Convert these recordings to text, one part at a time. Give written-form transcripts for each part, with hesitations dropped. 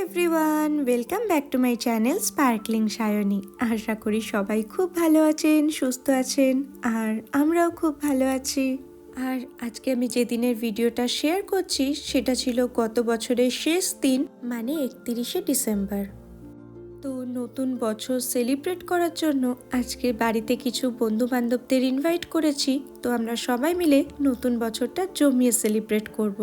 Everyone, welcome back to my channel sparkling Sayani. আশা করি সবাই খুব ভালো আছেন, সুস্থ আছেন, আর আমরাও খুব ভালো আছি। আর আজকে আমি যে দিনের ভিডিওটা শেয়ার করছি সেটা ছিল গত বছরের শেষ দিন, মানে 31শে ডিসেম্বর। তো নতুন বছর সেলিব্রেট করার জন্য আজকে বাড়িতে কিছু বন্ধু বান্ধবদের ইনভাইট করেছি। তো আমরা সবাই মিলে নতুন বছরটা জমিয়ে সেলিব্রেট করব।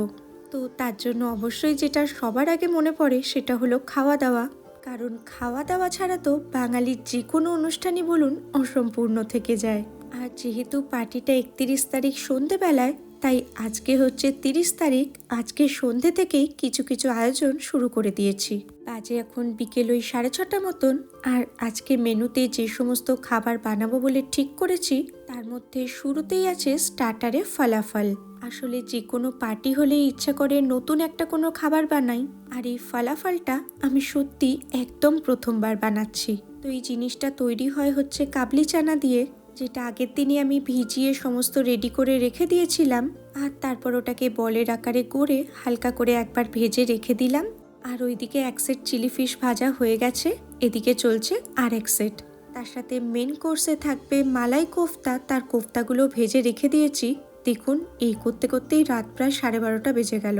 তো তার জন্য অবশ্যই যেটা সবার আগে মনে পড়ে সেটা হলো খাওয়া দাওয়া, কারণ খাওয়া দাওয়া ছাড়া তো বাঙালির যে কোনো অনুষ্ঠানই বলুন অসম্পূর্ণ থেকে যায়। আর যেহেতু পার্টিটা 31 তারিখ সন্ধেবেলায়, তাই আজকে হচ্ছে 30 তারিখ। আজকে সন্ধে থেকেই কিছু কিছু আয়োজন শুরু করে দিয়েছি। বাজে এখন বিকেল ওই 6:30 মতন। আর আজকে মেনুতে যে সমস্ত খাবার বানাবো বলে ঠিক করেছি তার মধ্যে শুরুতেই আছে স্টার্টারে ফালাফল। আসলে যে কোনো পার্টি হলেই ইচ্ছা করে নতুন একটা কোনো খাবার বানাই, আর এই ফালাফলটা আমি সত্যি একদম প্রথমবার বানাচ্ছি। তো এই জিনিসটা তৈরি হয় হচ্ছে কাবলি চানা দিয়ে, যেটা আগের দিনই আমি ভিজিয়ে সমস্ত রেডি করে রেখে দিয়েছিলাম। আর তারপর ওটাকে বলের আকারে গড়ে হালকা করে একবার ভেজে রেখে দিলাম। আর ওইদিকে এক সেট চিলি ফিশ ভাজা হয়ে গেছে, এদিকে চলছে আর এক সেট। তার সাথে মেন কোর্সে থাকবে মালাই কোফতা, তার কোফতাগুলো ভেজে রেখে দিয়েছি। দেখুন, এই করতে করতেই রাত প্রায় 12:30 বেজে গেল।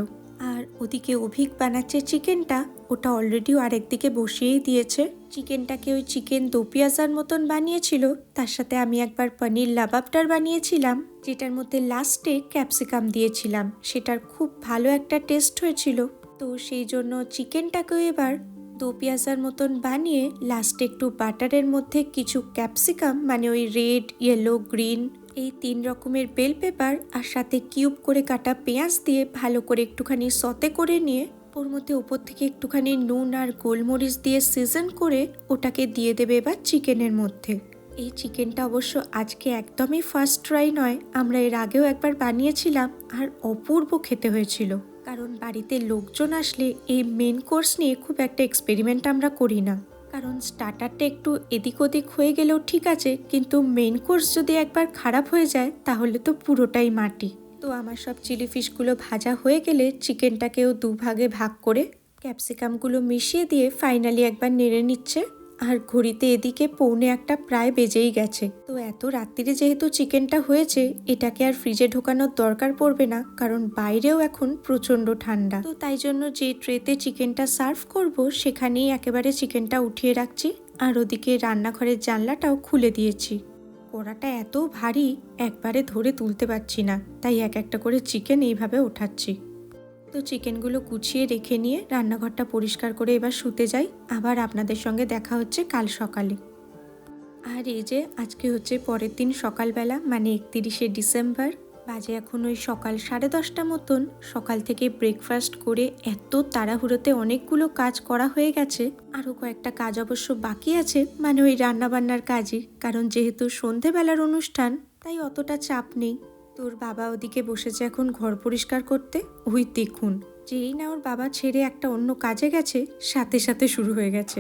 আর ওদিকে অভিক বানাচ্ছে চিকেনটা, ওটা অলরেডি আরেকদিকে বসিয়েই দিয়েছে। চিকেনটাকে ওই চিকেন দো পেঁয়াজার মতন বানিয়েছিল, তার সাথে আমি একবার পনির লাবাবটার বানিয়েছিলাম, যেটার মধ্যে লাস্টে ক্যাপসিকাম দিয়েছিলাম। সেটার খুব ভালো একটা টেস্ট হয়েছিল। তো সেই জন্য চিকেনটাকেও এবার দো পেঁয়াজার মতন বানিয়ে লাস্টে একটু বাটারের মধ্যে কিছু ক্যাপসিকাম, মানে ওই রেড, ইয়েলো, গ্রিন, এই 3 রকমের বেল পেপার আর সাথে কিউব করে কাটা পেঁয়াজ দিয়ে ভালো করে একটুখানি সতে করে নিয়ে ওর মধ্যে ওপর থেকে একটুখানি নুন আর গোলমরিচ দিয়ে সিজন করে ওটাকে দিয়ে দেবে এবার চিকেনের মধ্যে। এই চিকেনটা অবশ্য আজকে একদমই ফার্স্ট ট্রাই নয়, আমরা এর আগেও একবার বানিয়েছিলাম আর অপূর্ব খেতে হয়েছিল। কারণ বাড়িতে লোকজন আসলে এই মেন কোর্স নিয়ে খুব একটা এক্সপেরিমেন্ট আমরা করি না, কারণ স্টার্টারটা একটু এদিক ওদিক হয়ে গেলেও ঠিক আছে, কিন্তু মেন কোর্স যদি একবার খারাপ হয়ে যায় তাহলে তো পুরোটাই মাটি। তো আমার সব চিলি ফিশগুলো ভাজা হয়ে গেলে চিকেনটাকেও দুভাগে ভাগ করে ক্যাপসিকামগুলো মিশিয়ে দিয়ে ফাইনালি একবার নেড়ে নিচ্ছে। আর ঘড়িতে এদিকে 1:45 প্রায় বেজেই গেছে। তো এত রাত্রিরে যেহেতু চিকেনটা হয়েছে, এটাকে আর ফ্রিজে ঢোকানোর দরকার পড়বে না, কারণ বাইরেও এখন প্রচণ্ড ঠান্ডা। তো তাই জন্য যে ট্রেতে চিকেনটা সার্ভ করব সেখানেই একেবারে চিকেনটা উঠিয়ে রাখছি। আর ওদিকে রান্নাঘরের জানলাটাও খুলে দিয়েছি। কড়াটা এত ভারী একবারে ধরে তুলতে পারছি না, তাই এক একটা করে চিকেন এইভাবে ওঠাচ্ছি। তো চিকেনগুলো গুছিয়ে রেখে নিয়ে রান্নাঘরটা পরিষ্কার করে এবার শুতে যাই। আবার আপনাদের সঙ্গে দেখা হচ্ছে কাল সকালে। আর এই যে আজকে হচ্ছে পরের দিন সকালবেলা, মানে 31শে ডিসেম্বর। বাজে এখন ওই সকাল 10:30 মতন। সকাল থেকে ব্রেকফাস্ট করে এত তাড়াহুড়োতে অনেকগুলো কাজ করা হয়ে গেছে। আরও কয়েকটা কাজ অবশ্য বাকি আছে, মানে ওই রান্নাবান্নার কাজই, কারণ যেহেতু সন্ধেবেলার অনুষ্ঠান তাই অতটা চাপ নেই। তোর বাবা ওদিকে বসেছে এখন ঘর পরিষ্কার করতে। ওই দেখুন, যেই না ওর বাবা ছেড়ে একটা অন্য কাজে গেছে, সাথে সাথে শুরু হয়ে গেছে।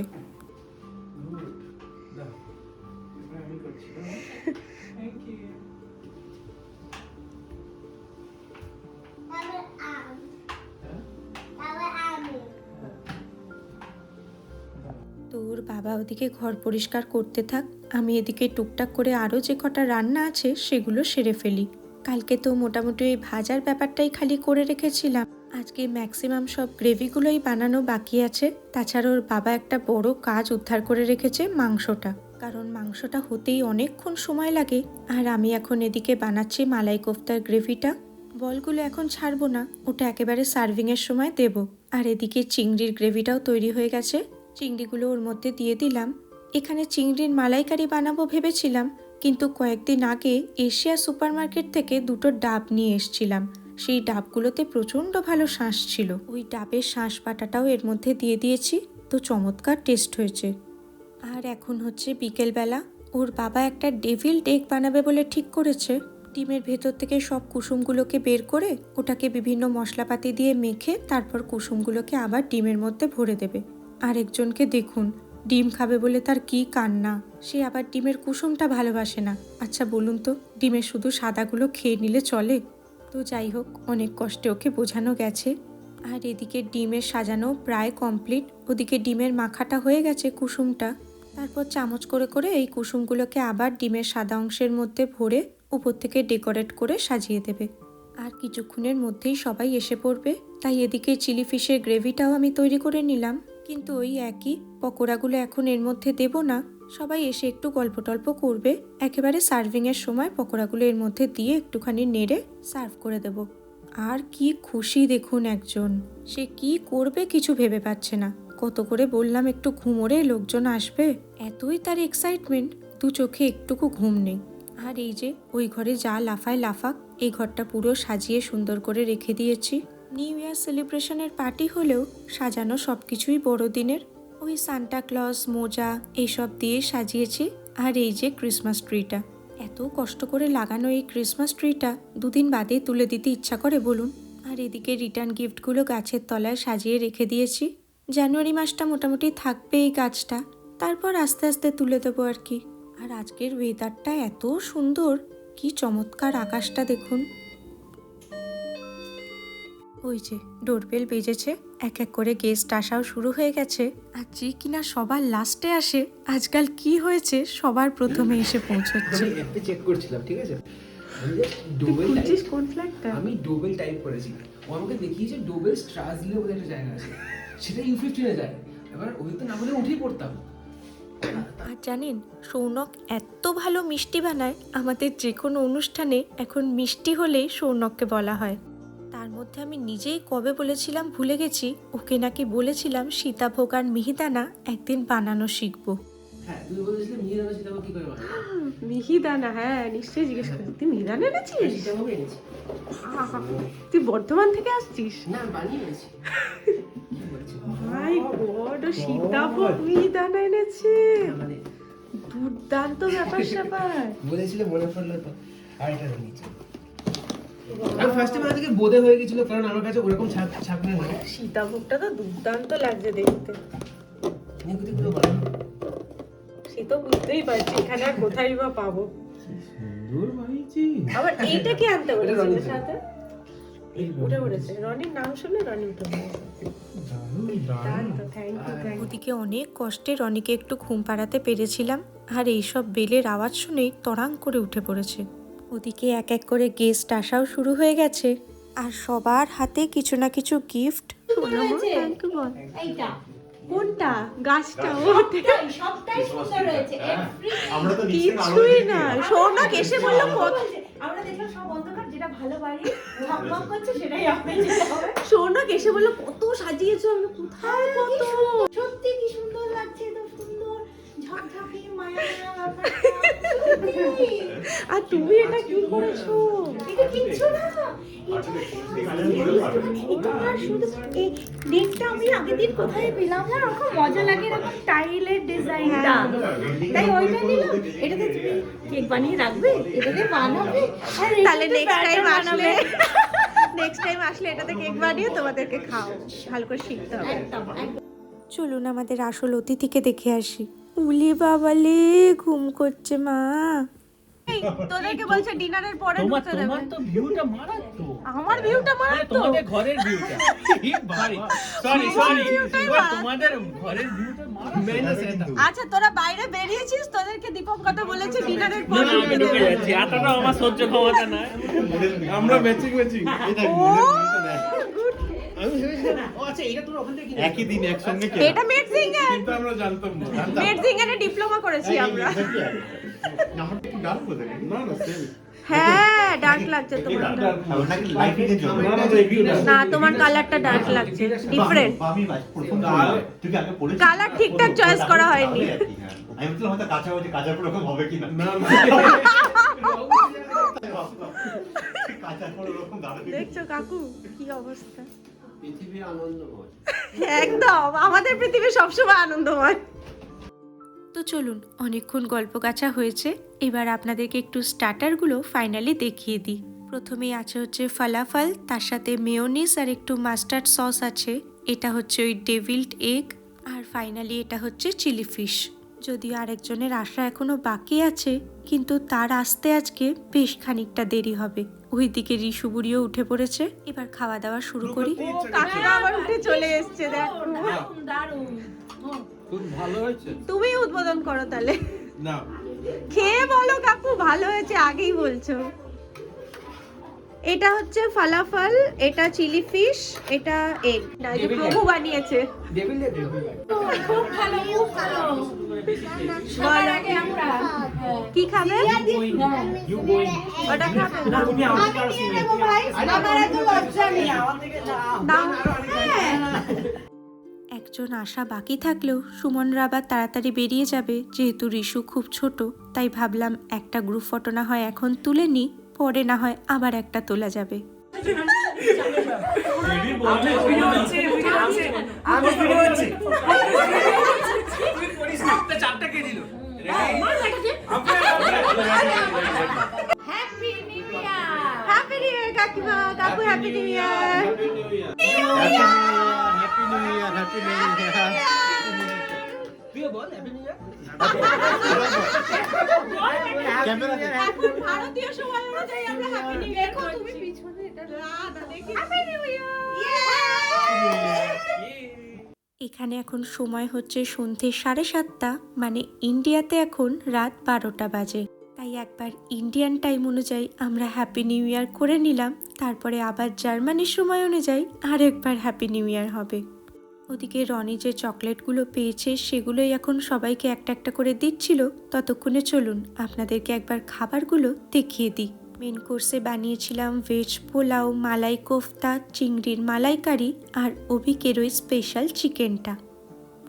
তোর বাবা ওদিকে ঘর পরিষ্কার করতে থাক, আমি এদিকে টুকটাক করে আরও যে কটা রান্না আছে সেগুলো সেরে ফেলি। কালকে তো মোটামুটি ওই ভাজার ব্যাপারটাই খালি করে রেখেছিলাম। আজকে ম্যাক্সিমাম সব গ্রেভিগুলোই বানানো বাকি আছে। তাছাড়া ওর বাবা একটা বড় কাজ উদ্ধার করে রেখেছে, মাংসটা, কারণ মাংসটা হতেই অনেকক্ষণ সময় লাগে। আর আমি এখন এদিকে বানাচ্ছি মালাই কোফতার গ্রেভিটা। বলগুলো এখন ছাড়বো না, ওটা একেবারে সার্ভিংয়ের সময় দেব। আর এদিকে চিংড়ির গ্রেভিটাও তৈরি হয়ে গেছে, চিংড়িগুলো ওর মধ্যে দিয়ে দিলাম। এখানে চিংড়ির মালাইকারি বানাবো ভেবেছিলাম, কিন্তু কয়েকদিন আগে এশিয়া সুপারমার্কেট থেকে 2টো ডাব নিয়ে এসছিলাম। সেই ডাবগুলোতে প্রচণ্ড ভালো শাঁস ছিল, ওই ডাবের শাঁস বাটাটাও এর মধ্যে দিয়ে দিয়েছি। তো চমৎকার টেস্ট হয়েছে। আর এখন হচ্ছে বিকেলবেলা। ওর বাবা একটা ডেভিল এগ বানাবে বলে ঠিক করেছে। ডিমের ভেতর থেকে সব কুসুমগুলোকে বের করে ওটাকে বিভিন্ন মশলাপাতি দিয়ে মেখে তারপর কুসুমগুলোকে আবার ডিমের মধ্যে ভরে দেবে। আরেকজনকে দেখুন, ডিম খাবে বলে তার কি কান্না, সে আবার ডিমের কুসুমটা ভালোবাসে না। আচ্ছা বলুন তো, ডিমের শুধু সাদাগুলো খেয়ে নিলে চলে? তো যাই হোক, অনেক কষ্টে ওকে বোঝানো গেছে। আর এদিকে ডিমের সাজানো প্রায় কমপ্লিট। ওদিকে ডিমের মাখাটা হয়ে গেছে কুসুমটা। তারপর চামচ করে করে এই কুসুমগুলোকে আবার ডিমের সাদা অংশের মধ্যে ভরে উপর থেকে ডেকোরেট করে সাজিয়ে দেবে। আর কিছুক্ষণের মধ্যেই সবাই এসে পড়বে, তাই এদিকে চিলি ফিশের গ্রেভিটাও আমি তৈরি করে নিলাম। কিন্তু ওই একই, পকোড়াগুলো এখন এর মধ্যে দেব না, সবাই এসে একটু গল্প টল্প করবে, একেবারে সার্ভিংয়ের সময় পকোড়াগুলো এর মধ্যে দিয়ে একটুখানি নেড়ে সার্ভ করে দেব। আর কি খুশি দেখুন একজন, সে কি করবে কিছু ভেবে পাচ্ছে না। কত করে বললাম একটু ঘুমোরে লোকজন আসবে, এতই তার এক্সাইটমেন্ট, দু চোখে একটুকু ঘুম নেই। আর এই যে ওই ঘরে যা লাফায় লাফাক, এই ঘরটা পুরো সাজিয়ে সুন্দর করে রেখে দিয়েছি। নিউ ইয়ার সেলিব্রেশনের পার্টি হলেও সাজানো সব কিছুই বড়দিনের। ওই সান্টা ক্লজ মোজা এইসব দিয়ে সাজিয়েছি। আর এই যে ক্রিসমাস ট্রিটা, এত কষ্ট করে লাগানো এই ক্রিসমাস ট্রিটা দুদিন বাদে তুলে দিতে ইচ্ছা করে বলুন। আর এদিকে রিটার্ন গিফটগুলো গাছের তলায় সাজিয়ে রেখে দিয়েছি। জানুয়ারি মাসটা মোটামুটি থাকবে এই গাছটা, তারপর আস্তে আস্তে তুলে দেবো আর কি। আর আজকের ওয়েদারটা এত সুন্দর, কি চমৎকার আকাশটা দেখুন। ওই যে ডোরবেল বেজেছে, এক এক করে গেস্ট আসাও শুরু হয়ে গেছে। আর যে কিনা সবার লাস্টে আসে, আজকাল কি হয়েছে সবার প্রথমে এসে পৌঁছচ্ছে। আমি চেক করছিলাম, ঠিক আছে, আমি ডোবেল টাইপ করেছি, ও আমাকে দেখিয়েছে ডোবেল স্ট্রাজলে বলে একটা জায়গা আছে, সেটা U15 যায়। এবার ওই তো না বলে উঠেই পড়তাম। আর জানেন, সৌনক এত ভালো মিষ্টি বানায়, আমাদের যে কোনো অনুষ্ঠানে এখন মিষ্টি হলেই সৌনককে বলা হয়। তার মধ্যে আমি নিজেই কবে বলেছিলাম ভুলে গেছি, ওকে নাকি বলেছিলাম সীতাভোগ আর মিহিদানা একদিন বানানো শিখবো। হ্যাঁ, তুই বলেছিলি মিহিদানা সীতাভোগ কি করে বানায়? মিহিদানা, হ্যাঁ নিশ্চয়ই জিজ্ঞেস করছি। তুই মিহিদানা এনেছিস? সীতাভোগ এনেছি। তুই বর্ধমান থেকে আসছিস? না, বানিয়ে এনেছি। মাই গড, ও সীতাভোগ মিহিদানা এনেছে, মানে দুর্দান্ত ব্যাপার স্যাপার। বলেছিলে মনে পড়লো তো, আর এটা নিচে। আমি ফার্স্ট টাইম থেকে বোধে হয়ে গেছিল, কারণ আমার কাছে ওরকম ছাকনা নেই। সীতাভোগটা তো দুর্দান্ত লাগছে দেখতে। নিকুতি গুলো বানাই। সে তো বুঝতেই পারছি, এখানে আর কোথায় বা পাবো। সুন্দর বানিয়েছি। আবার এইটা কি আনতে এটা বলেছিল রনির সাথে? উঠে পড়েছে, রনির নাম শুনে রনি উঠে পড়েছে। দুর্দান্ত, থ্যাংক ইউ থ্যাংক ইউ। ওদিকে অনেক কষ্টে রনিকে একটু ঘুম পাড়াতে পেরেছিলাম, আর এইসব বেলের আওয়াজ শুনেই তড়াং করে উঠে পড়েছে। ওদিকে এক এক করে গেস্ট আসাও শুরু হয়ে গেছে, আর সবার হাতে কিছু না কিছু গিফট। থ্যাংক ইউ বল। এইটা কোনটা? গাছটা? সবটাই সবটাই সুন্দর হয়েছে। আমরা তো নিশ্চয়ই কিছুই না, সৌনক এসে বললো কত। আমরা দেখলাম সব অন্ধকার, যেটা ভালো বাড়ি ঝকমক করছে সেটাই আপনি হবে। সৌনক এসে বললো কত সাজিয়েছো, আমি কোথায় কত। সত্যি কি সুন্দর লাগছে, তো সুন্দর ঝকঝকে মায়া ব্যাপারটা। আর তুমি এটা কি করেছো? এটা কিচ্ছু না, এটা শুধু এই নেটটা আমি আগের দিন কোথায় পেলাম না, খুব মজা লাগে এরকম টাইলের ডিজাইনটা, তাই ওইটা নিলাম। এটাতে তুমি কেক বানিয়ে রাখবে, এটাতে বানাবে, আর তাহলে এটাতে নেক্সট টাইম আসলে এটাতে কেক বানিয়ে তোমাদেরকে খাও, ভালো করে শিখতে হবে। একদম একদম। চলুন আমাদের আসল অতিথিকে দেখে আসি। উলি বাবালে, ঘুম করছে মা। তোদেরকে বলছে ডিনারের পরে ঢুকতে দেবে। তোমার তো ভিউটা মারাত্মক। আমার ভিউটা মানে মারাত্মক। তোমাদের ঘরের ভিউটা ঠিক ভারী। সরি তোমাদের ঘরের ভিউটা মারাত্মক। আচ্ছা তোরা বাইরে বেরিয়েছিস, তোদেরকে দীপক কথা বলেছে ডিনারের না পরে না, আমি ঢুকে যাচ্ছি, এতটা আমার সহ্য ক্ষমতা নাই। আমরা ম্যাচিং ম্যাচিং। এটা আমি ভেবেছিলাম, ও আচ্ছা, এটা তোর ওখান থেকে কিনে একই দিন একসঙ্গে কে এটা মেডজিঙ্গার, কিন্তু আমরা জানতাম না। মেডজিঙ্গারে ডিপ্লোমা করেছি আমরা। নাম্বারটা একটু ডার্ক করে দেন। না না, সেম। হ্যাঁ ডার্ক লাগছে তোমারটা। ওটাকে লাইটিং এর জন্য না না, এগুলো না। না তোমার কালারটা ডার্ক লাগছে, ডিফারেন্ট আমি প্রথম তুই কি আগে পড়েছিস? কালার ঠিকঠাক চয়েস করা হয়নি। আমি বললাম হয়তো কাঁচা হয়েছে, কাঁচা রকম হবে কিনা। না না, কাঁচা রকম দাঁড়াবে। দেখছো কাকু কি অবস্থা? পৃথিবী আনন্দময়। একদম, আমাদের পৃথিবী সবসময় আনন্দময়। তো চলুন, অনেকক্ষণ গল্প কাছা হয়েছে, এবার আপনাদেরকে একটু স্টার্টারগুলো ফাইনালি দেখিয়ে দিই। প্রথমেই আছে হচ্ছে ফালাফল, তার সাথে মেয়োনিজ আর একটু মাস্টার্ড সস আছে। এটা হচ্ছে ওই ডেভিল্ড এগ, আর ফাইনালি এটা হচ্ছে চিলি ফিশ। যদিও আরেকজনের আসা এখনো বাকি আছে, কিন্তু তার আসতে আজকে বেশ খানিকটা দেরি হবে। ওইদিকে রিশু বুড়িও উঠে পড়েছে। এবার খাওয়া দাওয়া শুরু করি। কাকিমা আবার উঠে চলে এসছে, দেখো। দারুণ। খুব ভালো হয়েছে তুমি উদ্বোধন করো তাহলে। না খেয়ে বলো কাকু ভালো হয়েছে, আগেই বলছো। এটা হচ্ছে ফালাফল, এটা চিলি ফিশ, এটা এগ। প্রভু বানিয়েছে। ডেভিল ডেভিল খুব ভালো, খুব ভালো। সবার আগে আমরা কি খাবে? ইউ গোইং ওটা খাবে না? তুমি আমাকে আর আমার এত লজ্জা নেই। দাও। একজন আসা বাকি থাকলেও সুমনরা আবার তাড়াতাড়ি বেরিয়ে যাবে, যেহেতু রিশু খুব ছোট। তাই ভাবলাম একটা গ্রুপ ফটো না হয় এখন তুলে নিই, পরে না হয় আবার একটা তোলা যাবে। Happy new year. Happy new year কাকিমা, কাকু happy new year. Happy new year, happy new year. তুইও বল হ্যাপি নিউ ইয়ার। ক্যামেরা এখন ভারতীয় সময় অনুযায়ী আমরা হ্যাপি নিউ ইয়ার করি। তুমি পিছনে এটা রাধা দেখি। Happy new year. এখানে এখন সময় হচ্ছে সন্ধে 7:30, মানে ইন্ডিয়াতে এখন রাত 12টা বাজে। তাই একবার ইন্ডিয়ান টাইম অনুযায়ী আমরা হ্যাপি নিউ ইয়ার করে নিলাম। তারপরে আবার জার্মানির সময় অনুযায়ী আরেকবার হ্যাপি নিউ ইয়ার হবে। ওদিকে রনি যে চকলেটগুলো পেয়েছে সেগুলোই এখন সবাইকে একটা একটা করে দিচ্ছিল। ততক্ষণে চলুন আপনাদেরকে একবার খাবারগুলো দেখিয়ে দিই। মেন কোর্সে বানিয়েছিলাম ভেজ পোলাও, মালাই কোফতা, চিংড়ির মালাইকারি আর অভিকের ওই স্পেশাল চিকেনটা।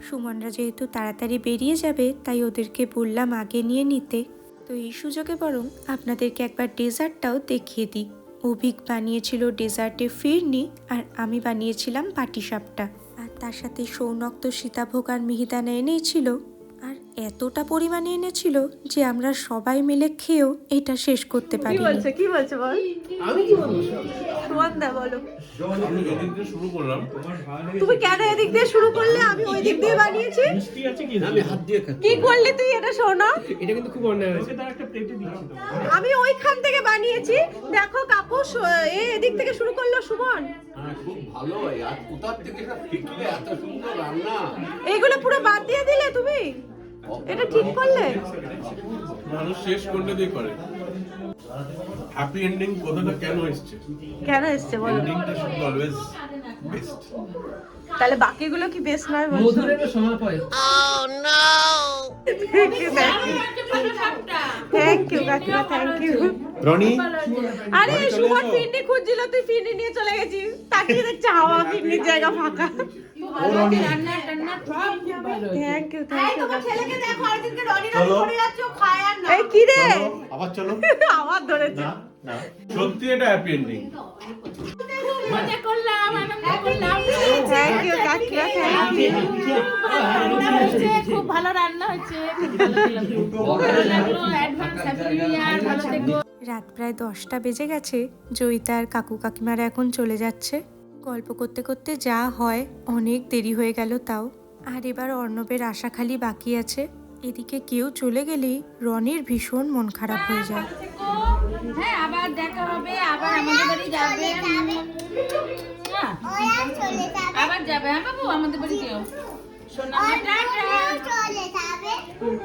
সুমনরা যেহেতু তাড়াতাড়ি বেরিয়ে যাবে তাই ওদেরকে বললাম আগে নিয়ে নিতে। তো এই সুযোগে বরং আপনাদেরকে একবার ডেজার্টটাও দেখিয়ে দিই। অভিক বানিয়েছিল ডেজার্টে ফিরনি, আর আমি বানিয়েছিলাম পাটিসাপটা। আর তার সাথে সৌনক তো সীতাভোগ আর মিহিদানা এনেছিল, আর এতটা পরিমাণে এনেছিল যে আমরা সবাই মিলে খেয়েও এটা শেষ করতে কি পারিনি। বলছে, কি বলছে বল। আমি কি বলবো? সুমন দা বলো। আমি এদিক দিয়ে শুরু করলাম তুমি কেন এদিক দিয়ে শুরু করলে? আমি ওই দিক দিয়ে বানিয়েছি। মিষ্টি আছে কি আমি হাত দিয়ে খাচ্ছি কি করলি তুই এটা? শোনো, এটা কিন্তু খুব অন্যায় হয়েছে। তার একটা প্লেটে দিচ্ছি তো আমি ওইখান থেকে বানিয়েছি। দেখো কাকু এদিক থেকে শুরু করলো সুমন। খুব ভালো আর কোথার থেকে এটা শিখলে এত সুন্দর রান্না। এইগুলো পুরো বাদ দিয়ে দিলে তুমি? এটা ঠিক করলে? মানুষ শেষ করলে দিয়ে করে। হ্যাপি এন্ডিং কথাটা কেন এসছে? কেন এসছে বলো। এন্ডিংটা শুড অলওয়েজ বেস্ট। তাহলে বাকিগুলো কি বেস্ট নয় বলছো? মধুরের সময় থ্যাংক ইউ কাকিমা, থ্যাংক ইউ। রনি, আরে সুমন ফিরনি খুঁজছিল, তুই ফিরনি নিয়ে চলে গেছিস। তাকিয়ে দেখছে হাওয়া, ফিরনির জায়গা ফাঁকা। রান্না টান্না সব খুব ভালো। Thank you, thank you. ছেলেকে দেখো আরেকদিনকে রনি চলো। করে যাচ্ছ, খায় আর না। এই কি রে? আবার চলো। আবার ধরেছে। না না, সত্যি এটা হ্যাপি এন্ডিং। মজা করলাম, আনন্দ করলাম। থ্যাংক ইউ কাকিমা, থ্যাংক ইউ। রান্না হয়েছে, খুব ভালো রান্না হয়েছে, খুব ভালো লাগলো। অ্যাডভান্স হ্যাপি নিউ ইয়ার, ভালো থেকো। রাত প্রায় 10টা বেজে গেছে। জয়িতা আর কাকু কাকিমারা এখন চলে যাচ্ছে। গল্প করতে করতে যা হয়, অনেক দেরি হয়ে গেল তাও। আর এবার অর্ণবের আশা খালি বাকি আছে। এদিকে কেউ চলে গেলেই রনির ভীষণ মন খারাপ হয়ে যায়। হ্যাঁ, আবার দেখা হবে, আবার আমাদের বাড়ি যাবে। হ্যাঁ, আবার যাবে। হ্যাঁ বাবু, আমাদের বাড়ি যেও। সোনা টাটা।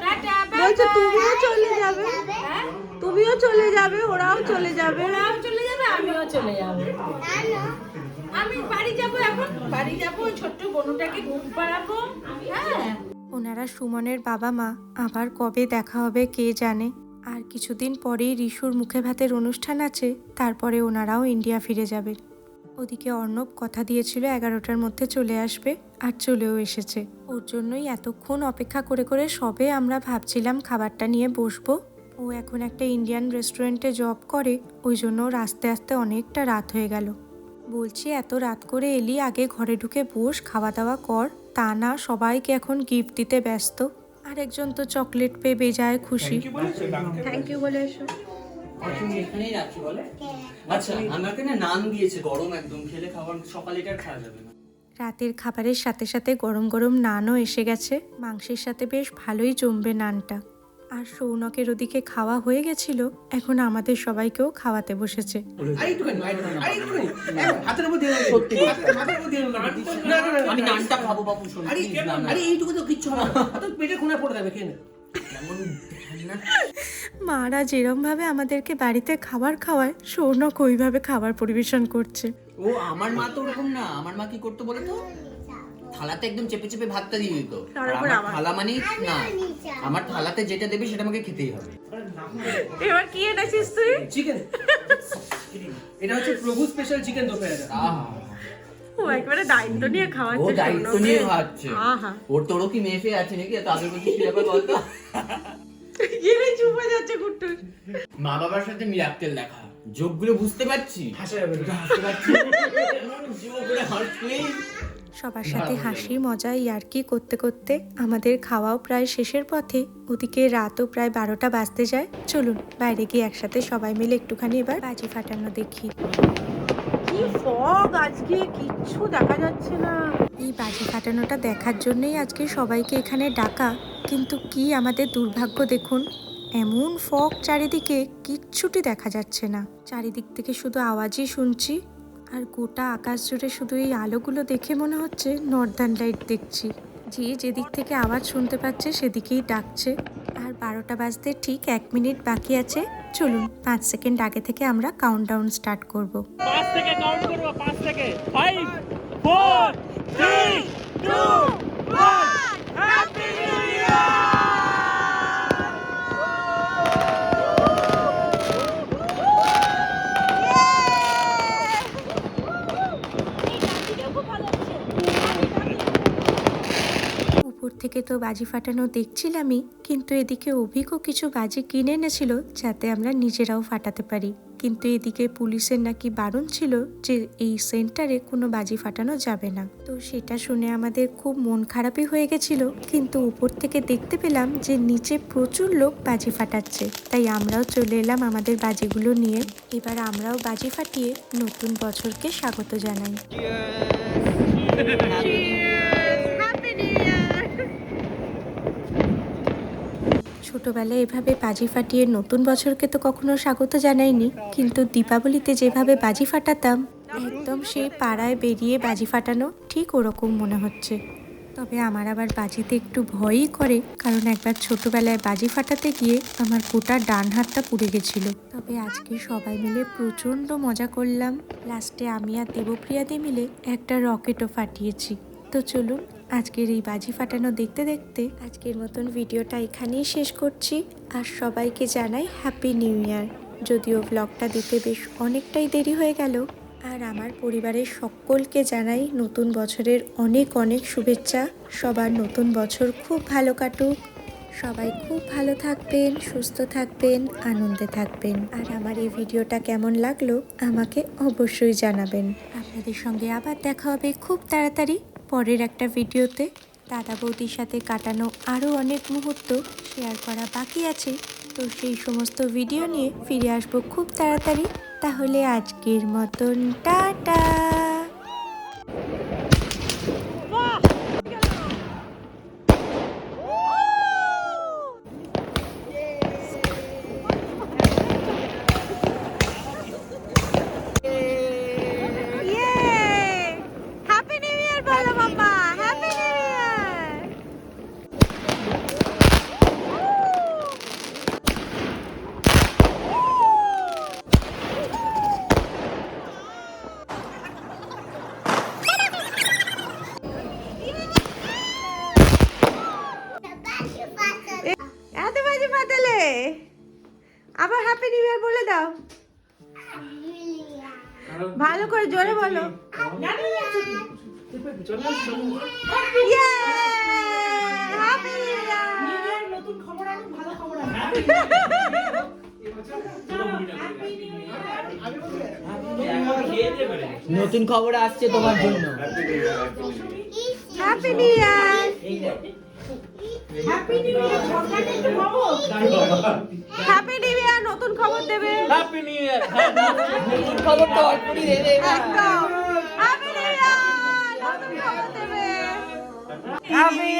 টাটা, বলছো bye তুমিও bye। চলে যাবে? হ্যাঁ, তুমিও চলে যাবে, ওরাও চলে যাবে। ওরাও চলে যাবে, আমিও চলে যাবো। আমি বাড়ি যাব, এখন বাড়ি যাব, ছোট্ট বনুটাকে ঘুম পাড়াবো। হ্যাঁ, ওনারা সুমনের বাবা মা, আবার কবে দেখা হবে কে জানে। আর কিছুদিন পরেই রিশুর মুখে ভাতের অনুষ্ঠান আছে, তারপরে ওনারাও ইন্ডিয়া ফিরে যাবে। ওদিকে অর্ণব কথা দিয়েছিল 11টার মধ্যে চলে আসবে, আর চলেও এসেছে। ওর জন্যই এতক্ষণ অপেক্ষা করে করে সবে আমরা ভাবছিলাম খাবারটা নিয়ে বসবো। ও এখন একটা ইন্ডিয়ান রেস্টুরেন্টে জব করে, ওই জন্য ওর আস্তে আস্তে অনেকটা রাত হয়ে গেল। বলছি এত রাত করে এলি, আগে ঘরে ঢুকে বস, খাওয়া দাওয়া কর। তা না, সবাইকে এখন গিফট দিতে ব্যস্ত। আরেকজন তো চকলেট পেয়ে বেজায় খুশি। থ্যাংক ইউ বলে এসো। এখানেই রাখি বলে। আচ্ছা, আমাকে না নান দিয়েছে গরম, একদম খেলে খাবার সকালে এটা আর খাওয়া যাবে না। রাতের খাবারের সাথে সাথে গরম গরম নানও এসে গেছে। মাংসের সাথে বেশ ভালোই জমবে নানটা। আর সৌনকের ওদিকে খাওয়া হয়ে গেছিল, এখন আমাদের সবাইকেও খাওয়াতে বসেছে। হাতের উপর দিয়ে সত্যি হাতের উপর দিয়ে আমি নানটা খাবো বাবু, শোনো please, না, না। আরে এইটুকু তো কিচ্ছু হবে না, তো পেটে কোনা পড়ে যাবে, খেয়ে নে। মারা যেরম ভাবে আমাদেরকে বাড়িতে খাবার খাওয়ায়, সৌনক ওইভাবে খাবার পরিবেশন করছে। ও আমার মা তো ওরকম না, আমার মা কি করতো বলো তো, থালাতে একদম চেপে চেপে ভাতটা দিয়ে দিত। আর আমার থালা মানে না, আমার থালাতে যেটা দেবে সেটা আমাকে খেতেই হবে। এবার কি এনেছিস তুই? চিকেন, এটা হচ্ছে প্রভু স্পেশাল চিকেন দোপেরা। ও একবারে দায়িত্ব নিয়ে ও খাওয়াচ্ছে। দায়িত্ব নিয়ে খাচ্ছে। আহা, ওর তোরও কি মেয়ে ফেয়ে আছে নাকি? এত আগে বলছিস কি ব্যাপার বলতো? গেলে চুপ হয়ে যাচ্ছে গুট্টু। মা বাবার সাথে মিরাক্কেল দেখা, যোগগুলো বুঝতে পারছি, হাসা যাবে না। বুঝতে পারছি। যোগগুলো হাসলেই সবার সাথে হাসি মজা ইয়ার্কি করতে করতে আমাদের খাওয়াও প্রায় শেষের পথে। ওদিকে রাতও প্রায় 12টা বাজতে যায়। চলুন বাইরে গিয়ে একসাথে সবাই মিলে একটুখানি এবার বাজি ফাটানো দেখি। কি ফগ আজকে, কিচ্ছু দেখা যাচ্ছে না। এই বাজি ফাটানোটা দেখার জন্যই আজকে সবাইকে এখানে ডাকা, কিন্তু কি আমাদের দুর্ভাগ্য দেখুন, এমন ফগ চারিদিকে, কিচ্ছুটি দেখা যাচ্ছে না। চারিদিক থেকে শুধু আওয়াজই শুনছি, আর গোটা আকাশ জুড়ে শুধু এই আলোগুলো দেখে মনে হচ্ছে নর্দার্ন লাইট দেখছি। যে যেদিক থেকে আওয়াজ শুনতে পাচ্ছে সেদিকেই ডাকছে। আর 12টা বাজতে ঠিক 1 মিনিট বাকি আছে। চলুন 5 সেকেন্ড আগে থেকে আমরা কাউন্টডাউন স্টার্ট করব। 5 থেকে কাউন্ট করব, 5 থেকে 5 4 3 2 1 হ্যাপি নিউ ইয়ার। উপর থেকে তো বাজি ফাটানো দেখছিলামই, কিন্তু এদিকে অভিকও কিছু বাজি কিনে এনেছিল যাতে আমরা নিজেরাও ফাটাতে পারি। কিন্তু এদিকে পুলিশের নাকি বারণ ছিল যে এই সেন্টারে কোনো বাজি ফাটানো যাবে না। তো সেটা শুনে আমাদের খুব মন খারাপই হয়ে গেছিল, কিন্তু উপর থেকে দেখতে পেলাম যে নিচে প্রচুর লোক বাজি ফাটাচ্ছে, তাই আমরাও চলে এলাম আমাদের বাজিগুলো নিয়ে। এবার আমরাও বাজি ফাটিয়ে নতুন বছরকে স্বাগত জানাই। ছোটবেলায় এভাবে বাজি ফাটিয়ে নতুন বছরকে তো কখনো স্বাগত জানাইনি, কিন্তু দীপাবলিতে যেভাবে বাজি ফাটাতাম, একদম সেই পাড়ায় বেরিয়ে বাজি ফাটানো ঠিক ওরকম মনে হচ্ছে। তবে আমার আবার বাজিতে একটু ভয়ই করে, কারণ একবার ছোটবেলায় বাজি ফাটাতে গিয়ে আমার গোটা ডান হাতটা পুড়ে গেছিল। তবে আজকে সবাই মিলে প্রচণ্ড মজা করলাম। লাস্টে আমি আর দেবপ্রিয়াদি মিলে একটা রকেটও ফাটিয়েছি। তো চলুন আজকের এই বাজি ফাটানো দেখতে দেখতে আজকের মতন ভিডিওটা এখানেই শেষ করছি। আর সবাইকে জানাই হ্যাপি নিউ ইয়ার। যদিও ব্লগটা দিতে বেশ অনেকটাই দেরি হয়ে গেল। আর আমার পরিবারের সকলকে জানাই নতুন বছরের অনেক অনেক শুভেচ্ছা। সবার নতুন বছর খুব ভালো কাটুক। সবাই খুব ভালো থাকবেন, সুস্থ থাকবেন, আনন্দে থাকবেন। আর আমার এই ভিডিওটা কেমন লাগলো আমাকে অবশ্যই জানাবেন। আপনাদের সঙ্গে আবার দেখা হবে খুব তাড়াতাড়ি পরের একটা ভিডিওতে। দাদা বৌদির সাথে কাটানো আরও অনেক মুহূর্ত শেয়ার করা বাকি আছে, তো সেই সমস্ত ভিডিও নিয়ে ফিরে আসবো খুব তাড়াতাড়ি। তাহলে আজকের মতন টাটা। এত বাজি ফাটালে, আবার হ্যাপি নিউ ইয়ার বলে দাও। ভালো করে জোরে বলো। Happy new year. নতুন খবর আসছে তোমার জন্য। Happy new year. Happy new year সরকারকে একটু বলো। হ্যাপি নিউ ইয়ার নতুন খবর দেবে। Happy new year. নতুন খবর তো অল্পই দেবে। একদম হ্যাপি নিউ ইয়ার নতুন খবর হ্যাপি